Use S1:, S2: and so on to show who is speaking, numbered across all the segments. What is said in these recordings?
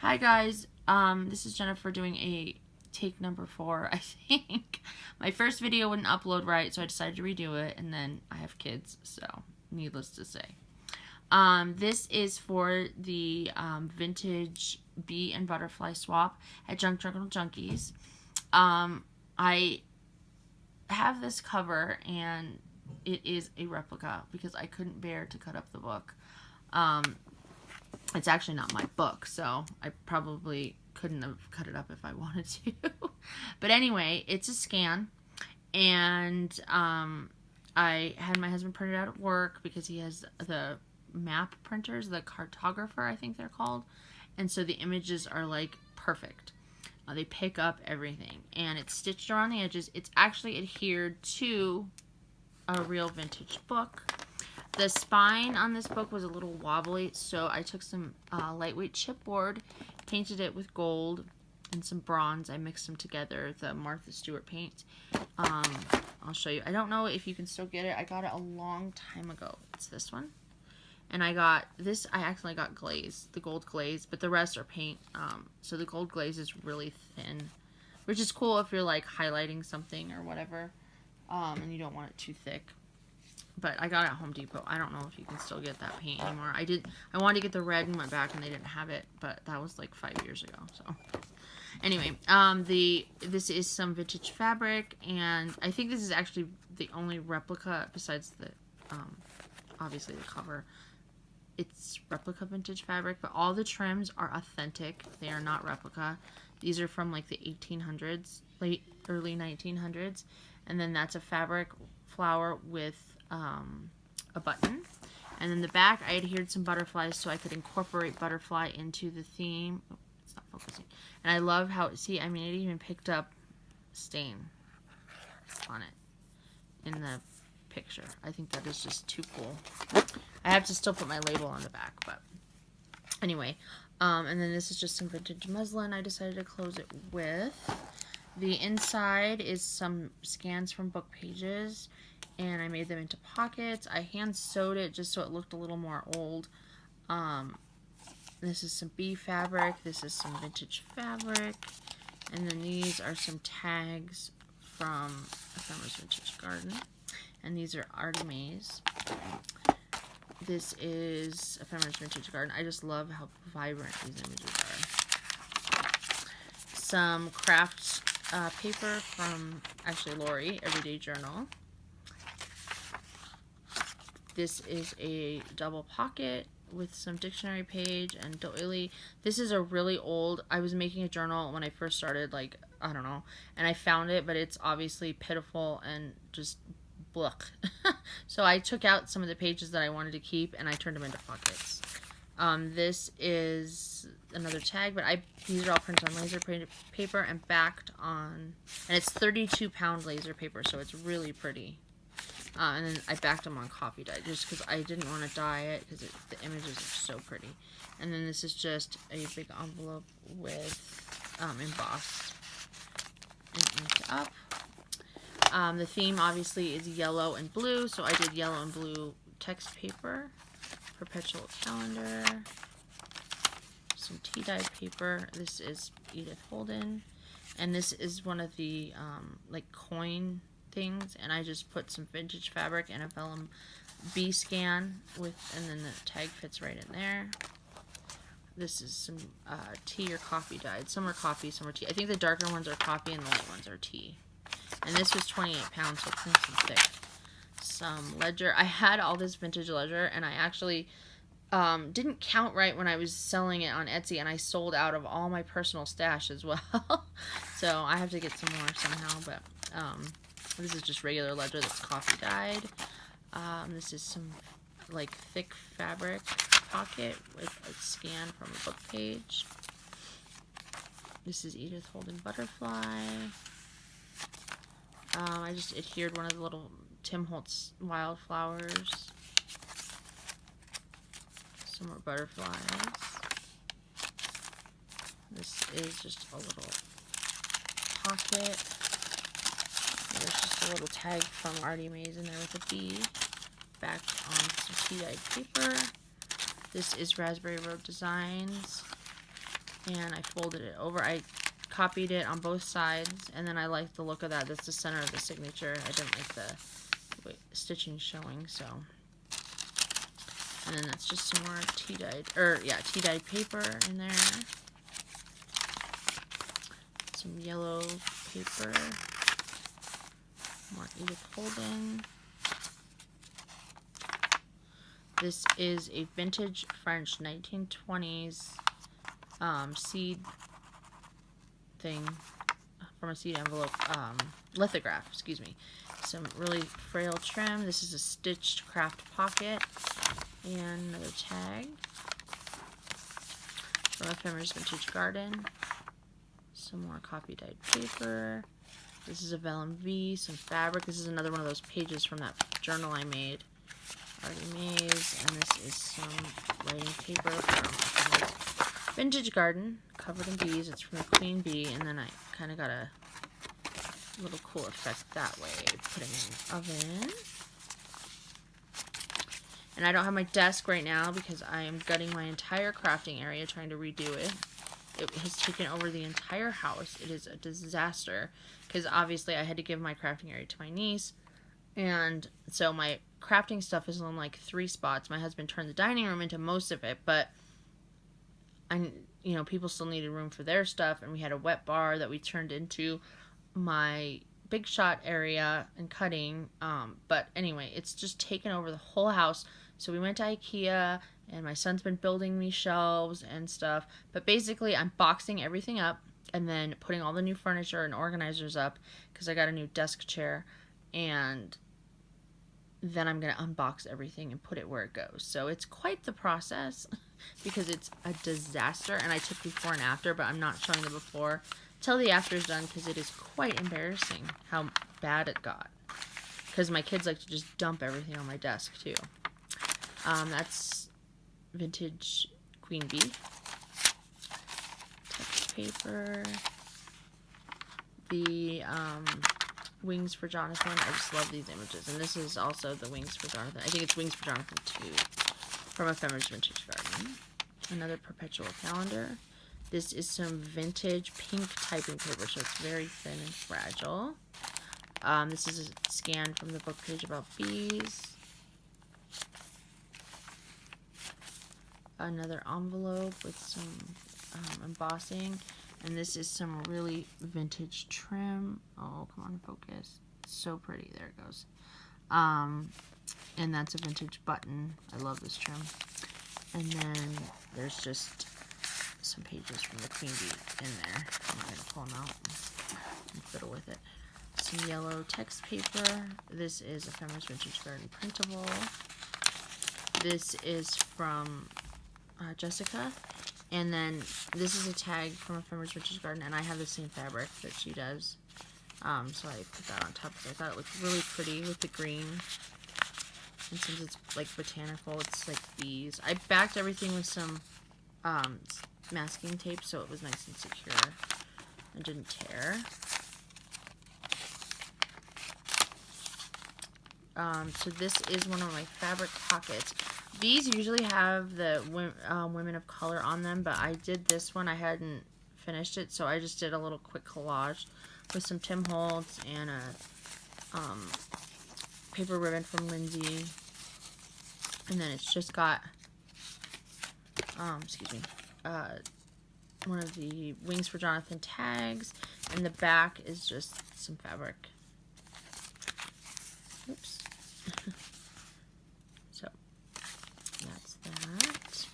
S1: Hi guys, this is Jennifer doing a take number 4, I think. My first video wouldn't upload right, so I decided to redo it, and then I have kids, so needless to say. This is for the vintage bee and butterfly swap at Junkies. I have this cover, and it is a replica because I couldn't bear to cut up the book. It's actually not my book, so I probably couldn't have cut it up if I wanted to. But anyway, it's a scan, and I had my husband print it out at work because he has the map printers, the cartographer, I think they're called, and so the images are like perfect. They pick up everything, and it's stitched around the edges. It's actually adhered to a real vintage book. The spine on this book was a little wobbly, so I took some lightweight chipboard, painted it with gold and some bronze. I mixed them together, the Martha Stewart paint. I'll show you. I don't know if you can still get it. I got it a long time ago. It's this one. And I got this, I accidentally got glaze, the gold glaze, but the rest are paint. So the gold glaze is really thin, which is cool if you're like highlighting something or whatever, and you don't want it too thick. But I got it at Home Depot. I don't know if you can still get that paint anymore. I wanted to get the red and went back and they didn't have it, but that was like 5 years ago. So anyway, this is some vintage fabric, and I think this is actually the only replica besides the obviously the cover. It's replica vintage fabric, but all the trims are authentic. They are not replica. These are from like the 1800s, early 1900s, and then that's a fabric flower with a button, and then the back I adhered some butterflies so I could incorporate butterfly into the theme. Oh, it's not focusing. And I love how, see, I mean, it even picked up stain on it in the picture. I think that is just too cool. I have to still put my label on the back, but anyway, and then this is just some vintage muslin I decided to close it with. The inside is some scans from book pages, and I made them into pockets. I hand sewed it just so it looked a little more old. This is some bee fabric. This is some vintage fabric. And then these are some tags from Ephemer's Vintage Garden. And these are Artie Mae's. This is Ephemer's Vintage Garden. I just love how vibrant these images are. Some craft paper from, actually, Lori, Everyday Journal. This is a double pocket with some dictionary page and doily. This is a really old, I was making a journal when I first started, like, I don't know, and I found it, but it's obviously pitiful and just blech. So I took out some of the pages that I wanted to keep and I turned them into pockets. This is another tag, but these are all printed on laser paper and backed on, and it's 32-pound laser paper, so it's really pretty. And then I backed them on coffee dye just because I didn't want to dye it because the images are so pretty. And then this is just a big envelope with embossed and inked up. The theme obviously is yellow and blue, so I did yellow and blue text paper. Perpetual calendar. Some tea dye paper. This is Edith Holden. And this is one of the like coin things, and I just put some vintage fabric and a vellum bee scan with, and then the tag fits right in there. This is some tea or coffee dyed. Some are coffee, some are tea. I think the darker ones are coffee and the light ones are tea. And this was 28 pounds, so it's nice and thick. Some ledger. I had all this vintage ledger, and I actually didn't count right when I was selling it on Etsy, and I sold out of all my personal stash as well. So I have to get some more somehow, but this is just regular ledger that's coffee dyed. This is some like thick fabric pocket with a scan from a book page. This is Edith Holden Butterfly. I just adhered one of the little Tim Holtz wildflowers. Some more butterflies. This is just a little pocket. There's just a little tag from Artie Mae's in there with a bee. Backed on some tea-dyed paper. This is Raspberry Road Designs. and I folded it over. I copied it on both sides, and then I liked the look of that. That's the center of the signature. I didn't like the stitching showing, so. And then that's just some more tea-dyed paper in there. Some yellow paper. More Edith Holden. This is a vintage French 1920s seed thing from a seed envelope, lithograph, excuse me. Some really frail trim. This is a stitched craft pocket. And another tag from Ephemeris Vintage Garden. Some more copy dyed paper. This is a vellum V, some fabric. This is another one of those pages from that journal I made. Already made. And this is some writing paper from Ephemeris Vintage Garden, covered in bees. It's from the Queen Bee, and then I kind of got a little cool effect that way. Putting it in the oven. And I don't have my desk right now because I am gutting my entire crafting area, trying to redo it. It has taken over the entire house. It is a disaster because obviously I had to give my crafting area to my niece. And so my crafting stuff is in like 3 spots. My husband turned the dining room into most of it, but people still needed room for their stuff. And we had a wet bar that we turned into my big shot area and cutting. But anyway, it's just taken over the whole house. So we went to IKEA, and my son's been building me shelves and stuff. But basically, I'm boxing everything up and then putting all the new furniture and organizers up because I got a new desk chair. And then I'm going to unbox everything and put it where it goes. So it's quite the process because it's a disaster. And I took before and after, but I'm not showing the before till the after is done because it is quite embarrassing how bad it got. Because my kids like to just dump everything on my desk, too. That's vintage Queen Bee. Text paper. The Wings for Jonathan. I just love these images. And this is also the Wings for Jonathan. I think it's Wings for Jonathan 2 from Ephemeris Vintage Garden. Another perpetual calendar. This is some vintage pink typing paper, so it's very thin and fragile. This is a scan from the book page about bees. Another envelope with some embossing. And this is some really vintage trim. Oh, come on, focus. It's so pretty. There it goes. And that's a vintage button. I love this trim. And then there's just some pages from the Queen Bee in there. I'm going to pull them out and fiddle with it. Some yellow text paper. This is Ephemeris Vintage Garden printable. This is from Jessica. And then this is a tag from Ephemeris Vintage Garden, and I have the same fabric that she does. So I put that on top because I thought it looked really pretty with the green. And since it's like botanical, it's like bees. I backed everything with some masking tape so it was nice and secure and didn't tear. So this is one of my fabric pockets. These usually have the women of color on them, but I did this one. I hadn't finished it, so I just did a little quick collage with some Tim Holtz and a paper ribbon from Lindsay. And then it's just got, one of the Wings for Jonathan tags, and the back is just some fabric. Oops. So, that's that.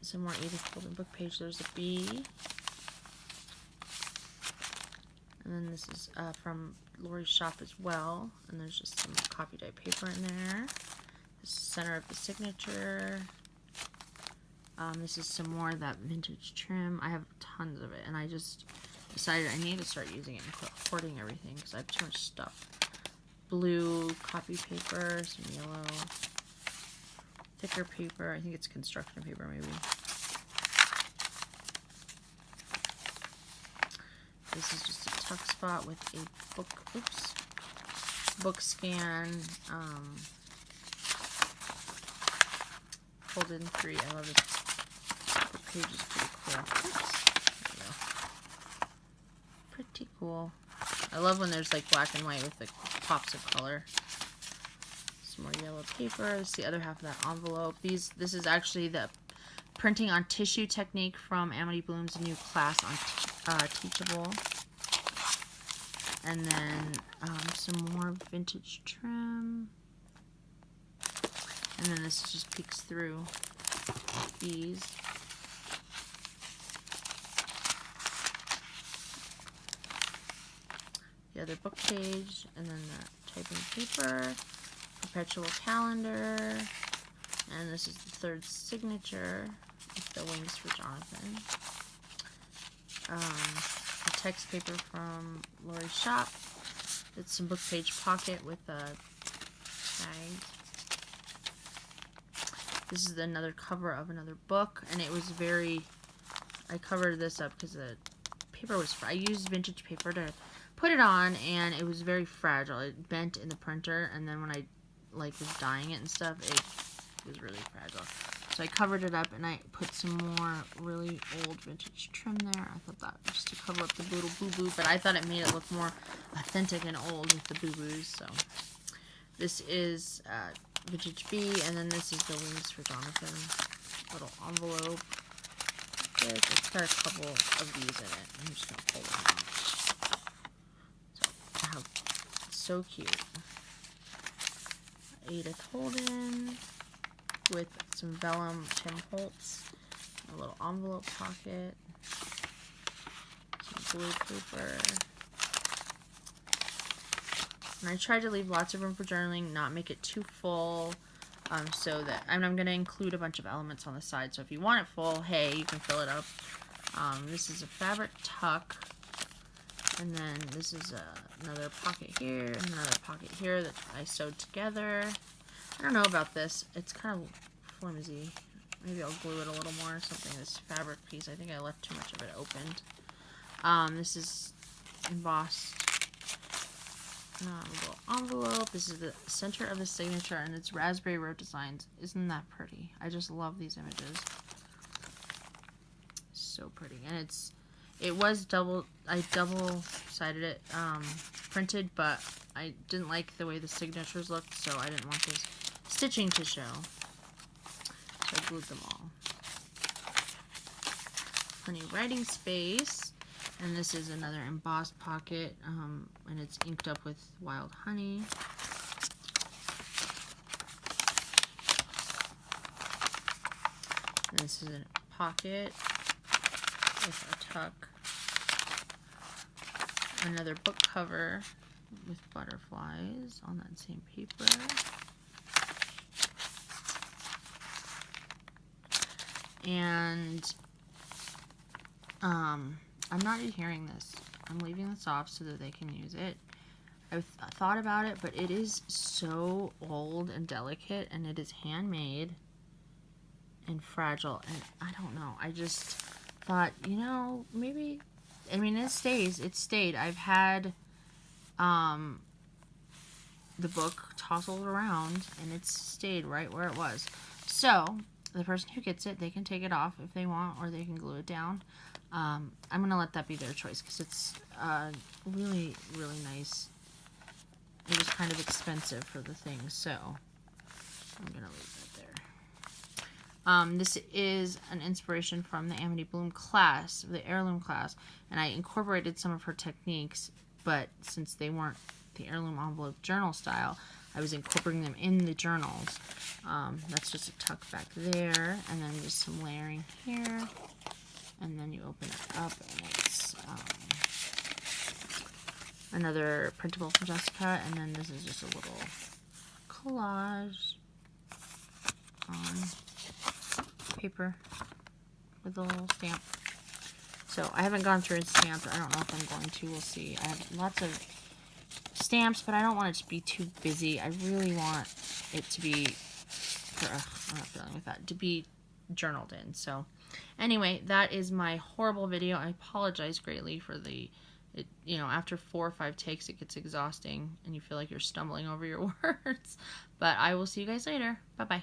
S1: Some more Edith Holden book page. There's a bee. And then this is from Lori's shop as well. And there's just some copy dye paper in there. This is the center of the signature. This is some more of that vintage trim. I have tons of it. And I just decided I need to start using it and quit hoarding everything because I have too much stuff. Blue copy paper, some yellow, thicker paper. I think it's construction paper maybe. This is just a tuck spot with a book scan, folded in 3. I love this book page, is pretty cool. Oops. There we go. Pretty cool. I love when there's like black and white with the pops of color. Some more yellow paper. This is the other half of that envelope. This is actually the printing on tissue technique from Amity Bloom's new class on Teachable. And then some more vintage trim. And then this just peeks through these. The other book page, and then the typing paper, perpetual calendar, and this is the third signature with the wings for Jonathan. A text paper from Lori's shop. It's some book page pocket with a tag. This is another cover of another book, and it was very, I covered this up because the paper was, I used vintage paper to put it on, and it was very fragile. It bent in the printer, and then when I like was dyeing it and stuff, it was really fragile. So I covered it up, and I put some more really old vintage trim there. I thought that just to cover up the little boo-boo, but I thought it made it look more authentic and old with the boo-boos. So this is vintage B, and then this is the wings for Jonathan. Little envelope. It's got a couple of these in it. I'm just gonna pull them out. So cute. Edith Holden with some vellum Tim Holtz, a little envelope pocket, some blue paper. And I tried to leave lots of room for journaling, not make it too full, so that, and I'm going to include a bunch of elements on the side, so if you want it full, hey, you can fill it up. This is a fabric tuck, and then this is another pocket here, and another pocket here that I sewed together. I don't know about this. It's kind of flimsy. Maybe I'll glue it a little more or something. This fabric piece, I think I left too much of it opened. This is embossed little envelope. This is the center of the signature, and it's Raspberry Road Designs. Isn't that pretty? I just love these images. So pretty. And it was I double-sided it printed, but I didn't like the way the signatures looked, so I didn't want this stitching to show. So I glued them all. Plenty of writing space. And this is another embossed pocket, and it's inked up with wild honey. And this is a pocket with a tuck. Another book cover with butterflies on that same paper. And I'm not adhering this. I'm leaving this off so that they can use it. I've thought about it, but it is so old and delicate, and it is handmade and fragile, and I don't know. I just thought, you know, maybe, I mean, it stayed. I've had the book tousled around, and it's stayed right where it was. So the person who gets it, they can take it off if they want, or they can glue it down. I'm going to let that be their choice, because it's really, really nice. It was kind of expensive for the thing, so I'm going to leave it there. This is an inspiration from the Amity Bloom class, the heirloom class, and I incorporated some of her techniques, but since they weren't the heirloom envelope journal style, I was incorporating them in the journals. That's just a tuck back there, and then just some layering here. And then you open it up, and it's another printable from Jessica, and then this is just a little collage on paper with a little stamp. So I haven't gone through and stamped. I don't know if I'm going to. We'll see. I have lots of stamps, but I don't want it to be too busy. I really want it to be, I'm not feeling with that, to be journaled in. So anyway, that is my horrible video. I apologize greatly for you know, after 4 or 5 takes, it gets exhausting and you feel like you're stumbling over your words. But I will see you guys later. Bye-bye.